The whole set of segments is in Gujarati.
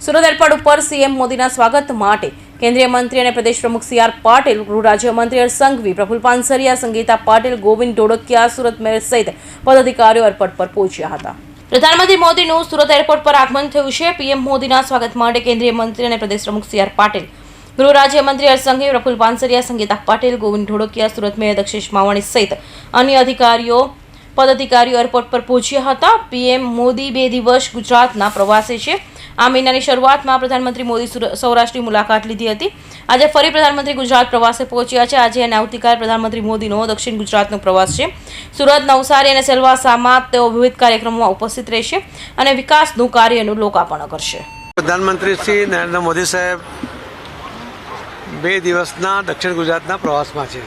સુરત એરપોર્ટ ઉપર સીએમ મોદીના સ્વાગત માટે કેન્દ્રીય મંત્રી અને પ્રદેશ પ્રમુખ સી.આર. પાટીલ, ગૃહ રાજ્યમંત્રી હર્ષ સંઘવી, પ્રફુલ્લ પાનસરિયા, સંગીતા પાટીલ, ગોવિંદ ઢોળકિયા, સુરત મેયર સહિત પદાધિકારીઓ એરપોર્ટ પર પહોંચ્યા હતા. પ્રધાનમંત્રી મોદીનું સુરત એરપોર્ટ પર આગમન થયું છે. પીએમ મોદીના સ્વાગત માટે કેન્દ્રીય મંત્રી અને પ્રદેશ પ્રમુખ સી.આર. પાટીલ, ગૃહ રાજ્યમંત્રી હર્ષ સંઘવી, પ્રફુલ્લ પાનસરિયા, સંગીતા પાટીલ, ગોવિંદ ઢોળકિયા, સુરત મેયર દક્ષેશ માવાણી સહિત અન્ય પદાધિકારીઓ એરપોર્ટ પર પહોંચ્યા હતા. પીએમ મોદી 2 દિવસ ગુજરાતના પ્રવાસે છે. આ મહિનાની શરૂઆતમાં પ્રધાનમંત્રી મોદી સૌરાષ્ટ્રની મુલાકાત લીધી હતી. આજે ફરી પ્રધાનમંત્રી ગુજરાત પ્રવાસે પહોંચ્યા છે. આજે અને આવતીકાલે પ્રધાનમંત્રી મોદીનો દક્ષિણ ગુજરાતનો પ્રવાસ છે. સુરત, નવસારી અને સેલવાસામાં તેઓ વિવિધ કાર્યક્રમોમાં ઉપસ્થિત રહેશે અને વિકાસનું કાર્યનું લોકાર્પણ કરશે. પ્રધાનમંત્રી શ્રી નરેન્દ્ર મોદી સાહેબ 2 દિવસના દક્ષિણ ગુજરાતના પ્રવાસમાં છે.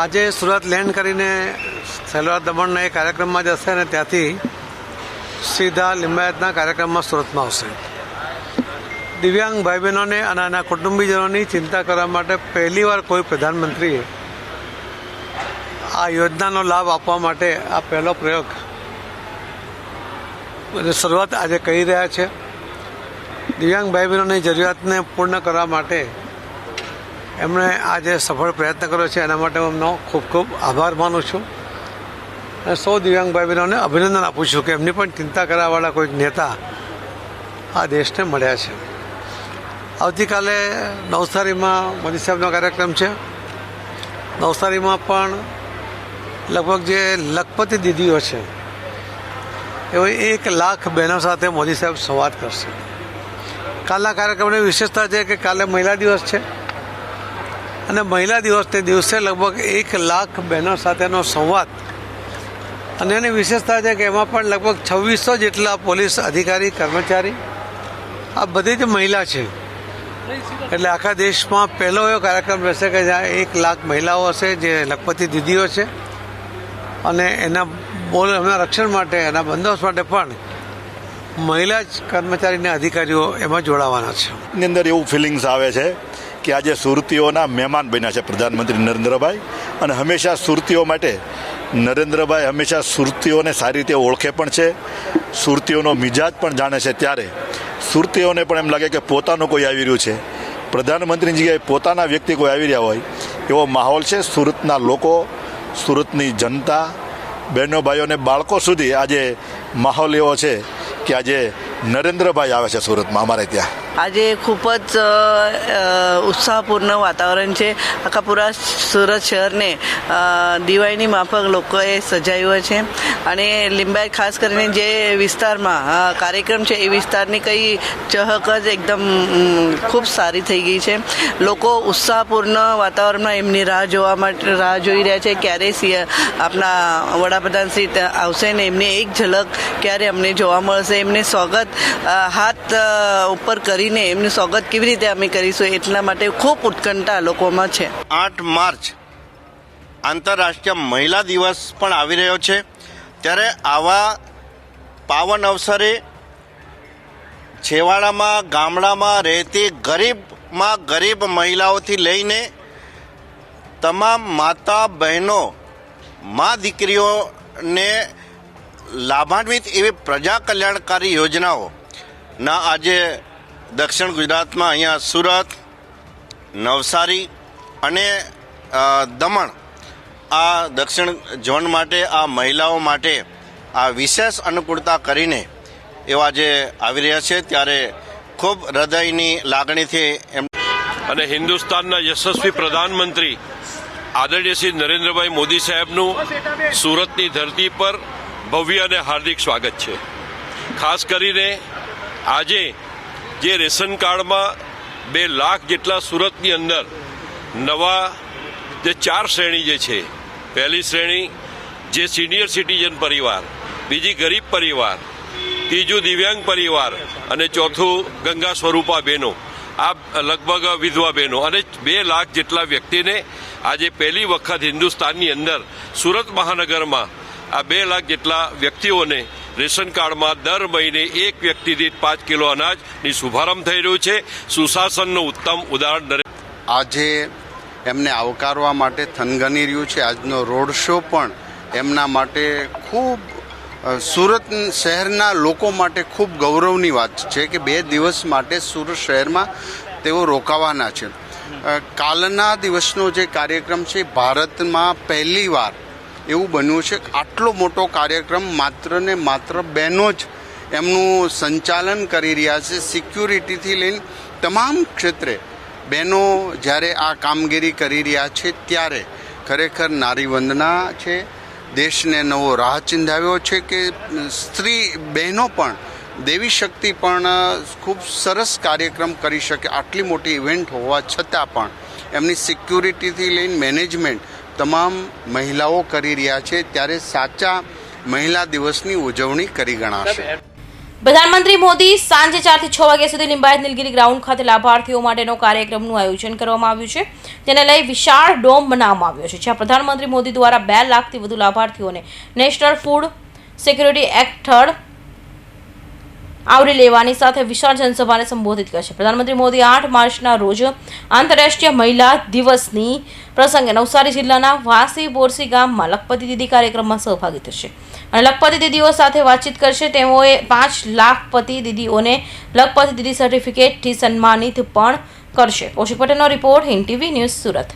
આજે સુરત લેન્ડ કરીને સેલવાસ દમણના એ કાર્યક્રમમાં જશે અને ત્યાંથી સીધા લિંબાયતના કાર્યક્રમમાં સુરતમાં આવશે. દિવ્યાંગ ભાઈ બહેનોને અને આના કુટુંબીજનોની ચિંતા કરવા માટે પહેલીવાર કોઈ પ્રધાનમંત્રીએ આ યોજનાનો લાભ આપવા માટે આ પહેલો પ્રયોગ શરૂઆત આજે કરી રહ્યા છે. દિવ્યાંગ ભાઈ બહેનોની જરૂરિયાતને પૂર્ણ કરવા માટે એમણે આજે સફળ પ્રયત્ન કર્યો છે. એના માટે હું એમનો ખૂબ ખૂબ આભાર માનું છું અને સૌ દિવ્યાંગ ભાઈ બહેનોને અભિનંદન આપું છું કે એમની પણ ચિંતા કરવાવાળા કોઈક નેતા આ દેશને મળ્યા છે. આવતીકાલે નવસારીમાં મોદી સાહેબનો કાર્યક્રમ છે. નવસારીમાં પણ લગભગ જે લખપતિ દીદીઓ છે એવો 1 લાખ બહેનો સાથે મોદી સાહેબ સંવાદ કરશે. કાલના કાર્યક્રમની વિશેષતા છે કે કાલે મહિલા દિવસ છે અને મહિલા દિવસને દિવસે લગભગ 1 લાખ બહેનો સાથેનો સંવાદ અને એની વિશેષતા છે કે એમાં પણ લગભગ 2600 જેટલા પોલીસ અધિકારી કર્મચારી આ બધી જ મહિલા છે. એટલે આખા દેશમાં પહેલો એવો કાર્યક્રમ રહેશે કે જ્યાં 1 લાખ મહિલાઓ હશે જે લખપતિ દીદીઓ છે અને એના રક્ષણ માટે એના બંદોબસ્ત માટે પણ મહિલા જ કર્મચારીના અધિકારીઓ એમાં જોડાવાના છે. એની અંદર એવું ફિલિંગ્સ આવે છે કે આજે સુરતીઓના મહેમાન બન્યા છે પ્રધાનમંત્રી નરેન્દ્રભાઈ અને હંમેશા સુરતીઓ માટે નરેન્દ્રભાઈ હંમેશા સુરતીઓને સારી રીતે ઓળખે પણ છે, સુરતીઓનો મિજાજ પણ જાણે છે. ત્યારે સુરતીઓને પણ એમ લાગે કે પોતાનું કોઈ આવી રહ્યું છે, પ્રધાનમંત્રીની જગ્યાએ પોતાના વ્યક્તિ કોઈ આવી રહ્યા હોય એવો માહોલ છે. સુરતના લોકો, સુરતની જનતા, બહેનો ભાઈઓ અને બાળકો સુધી આજે માહોલ એવો છે કે આજે નરેન્દ્રભાઈ આવે છે સુરતમાં અમારે ત્યાં. આજે ખૂબ જ ઉત્સાહપૂર્ણ વાતાવરણ છે. આખા પૂરા સુરત શહેરને દિવાળીની માફક લોકોએ સજાવ્યો છે અને લિંબાયત ખાસ કરીને જે વિસ્તારમાં કાર્યક્રમ છે એ વિસ્તારની કંઈ ચહક જ એકદમ ખૂબ સારી થઈ ગઈ છે. લોકો ઉત્સાહપૂર્ણ વાતાવરણમાં એમની રાહ જોઈ રહ્યા છે ક્યારે આપણા વડાપ્રધાન શ્રી આવશે ને એમને એક ઝલક ક્યારે અમને જોવા મળશે. એમને સ્વાગત હાથ ઉપર કરીને એમનું સ્વાગત કેવી રીતે અમે કરીશું એટલા માટે ખૂબ ઉત્કંઠા લોકોમાં છે. 8 માર્ચ આંતરરાષ્ટ્રીય મહિલા દિવસ પણ આવી રહ્યો છે. ત્યારે આવા પાવન અવસરે છેવાડામાં ગામડામાં રહેતી ગરીબ મહિલાઓથી લઈને તમામ માતા બહેનો, મા દીકરીઓને લાભાન્વિત એવી પ્રજા કલ્યાણકારી યોજનાઓના આજે દક્ષિણ ગુજરાતમાં અહીંયા સુરત, નવસારી અને દમણ આ દક્ષિણ ઝોન માટે આ મહિલાઓ માટે આ વિશેષ અનુકૂળતા કરીને એવા જે આવી રહ્યા છે. ત્યારે ખૂબ હૃદયની લાગણીથી અને હિન્દુસ્તાનના યશસ્વી પ્રધાનમંત્રી આદરણીય શ્રી નરેન્દ્રભાઈ મોદી સાહેબનું સુરતની ધરતી પર ભવ્ય અને હાર્દિક સ્વાગત છે. ખાસ કરીને આજે જે રેશન કાર્ડમાં 2 લાખ જેટલા સુરતની અંદર નવા જે 4 શ્રેણી જે છે, પહેલી શ્રેણી જે સિનિયર સિટીઝન પરિવાર, બીજી ગરીબ પરિવાર, ત્રીજું દિવ્યાંગ પરિવાર અને ચોથું ગંગા સ્વરૂપા બહેનો, આ લગભગ વિધવા બહેનો અને 2 લાખ જેટલા વ્યક્તિને આજે પહેલી વખત હિન્દુસ્તાનની અંદર સુરત મહાનગરમાં આ 2 લાખ જેટલા વ્યક્તિઓને રેશન કાર્ડમાં દર મહિને એક વ્યક્તિ દીઠ 5 કિલો અનાજની શુભારંભ થઈ રહ્યું છે. સુશાસનનું ઉત્તમ ઉદાહરણ આજે એમને આવકારવા માટે થનગની રહ્યું છે. આજનો રોડ શો પણ એમના માટે ખૂબ સુરત શહેરના લોકો માટે ખૂબ ગૌરવની વાત છે કે 2 દિવસ માટે સુરત શહેરમાં તેઓ રોકાવાના છે. કાલના દિવસનો જે કાર્યક્રમ છે ભારતમાં પહેલીવાર એવું બન્યું છે કે આટલો મોટો કાર્યક્રમ માત્ર ને માત્ર બહેનો જ એમનું સંચાલન કરી રહ્યા છે. સિક્યુરિટીથી લઈને તમામ ક્ષેત્રે બહેનો જ્યારે આ કામગીરી કરી રહ્યા છે ત્યારે ખરેખર નારી વંદના છે. દેશને નવો રાહ ચિંધાવ્યો છે કે સ્ત્રી બહેનો પણ દેવી શક્તિ પણ ખૂબ સરસ કાર્યક્રમ કરી શકે. આટલી મોટી ઇવેન્ટ હોવા છતાં પણ એમની સિક્યુરિટીથી લઈને મેનેજમેન્ટ તમામ મહિલાઓ કરી રહ્યા છે ત્યારે સાચા મહિલા દિવસની ઉજવણી કરી ગણાશે. પ્રધાનમંત્રી મોદી સાંજે 4 થી 6 વાગ્યા સુધી લિંબાયત નીલગિરી ગ્રાઉન્ડ ખાતે લાભાર્થીઓ માટેનો કાર્યક્રમનું આયોજન કરવામાં આવ્યું છે. તેને લઈ વિશાળ ડોમ બનાવવામાં આવ્યો છે, જ્યાં પ્રધાનમંત્રી મોદી દ્વારા 2 લાખથી વધુ લાભાર્થીઓને નેશનલ ફૂડ સિક્યુરિટી એક્ટ હેઠળ આવરી લેવાની સાથે વિશાળ જનસભાને સંબોધિત કરશે. પ્રધાનમંત્રી મોદી 8 માર્ચના રોજ આંતરરાષ્ટ્રીય મહિલા દિવસની પ્રસંગે નવસારી જિલ્લાના વાસી બોરસી ગામમાં લખપતિ દીદી કાર્યક્રમમાં સહભાગી થશે અને લખપતિ દીદીઓ સાથે વાતચીત કરશે. તેઓએ 5 લાખપતિ દીદીઓને લખપતિ દીદી સર્ટિફિકેટથી સન્માનિત પણ કરશે. કૌશિક પટેલનો report, Hind TV news, Surat.